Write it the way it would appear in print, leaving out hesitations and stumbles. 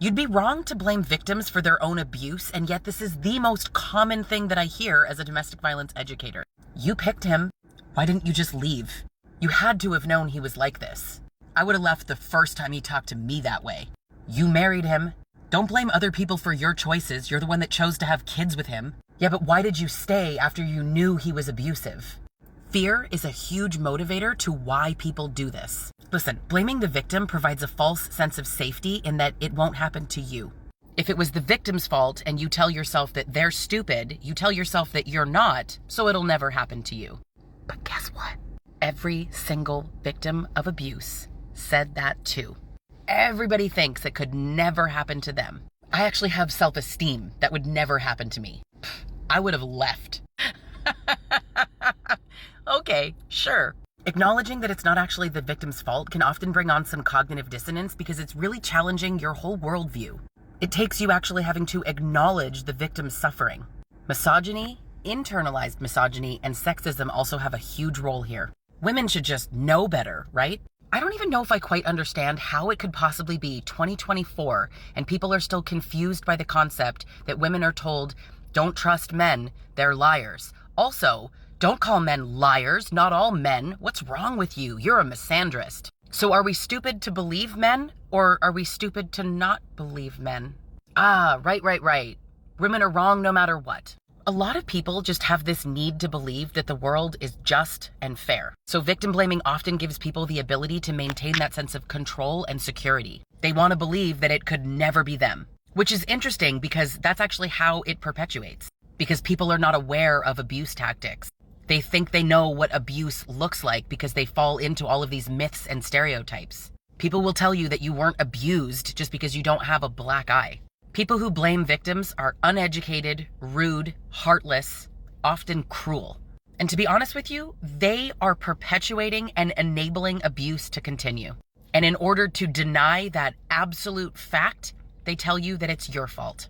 You'd be wrong to blame victims for their own abuse, and yet this is the most common thing that I hear as a domestic violence educator. You picked him. Why didn't you just leave? You had to have known he was like this. I would have left the first time he talked to me that way. You married him. Don't blame other people for your choices. You're the one that chose to have kids with him. Yeah, but why did you stay after you knew he was abusive? Fear is a huge motivator to why people do this. Listen, blaming the victim provides a false sense of safety in that it won't happen to you. If it was the victim's fault and you tell yourself that they're stupid, you tell yourself that you're not, so it'll never happen to you. But guess what? Every single victim of abuse said that too. Everybody thinks it could never happen to them. I actually have self-esteem that would never happen to me. I would have left. Okay, sure. Acknowledging that it's not actually the victim's fault can often bring on some cognitive dissonance because it's really challenging your whole worldview. It takes you actually having to acknowledge the victim's suffering. Misogyny, internalized misogyny, and sexism also have a huge role here. Women should just know better, right? I don't even know if I quite understand how it could possibly be 2024 and people are still confused by the concept that women are told, don't trust men, they're liars. Also, don't call men liars, not all men. What's wrong with you? You're a misandrist. So are we stupid to believe men, or are we stupid to not believe men? Right. Women are wrong no matter what. A lot of people just have this need to believe that the world is just and fair. So victim blaming often gives people the ability to maintain that sense of control and security. They want to believe that it could never be them, which is interesting because that's actually how it perpetuates. Because people are not aware of abuse tactics. They think they know what abuse looks like because they fall into all of these myths and stereotypes. People will tell you that you weren't abused just because you don't have a black eye. People who blame victims are uneducated, rude, heartless, often cruel. And to be honest with you, they are perpetuating and enabling abuse to continue. And in order to deny that absolute fact, they tell you that it's your fault.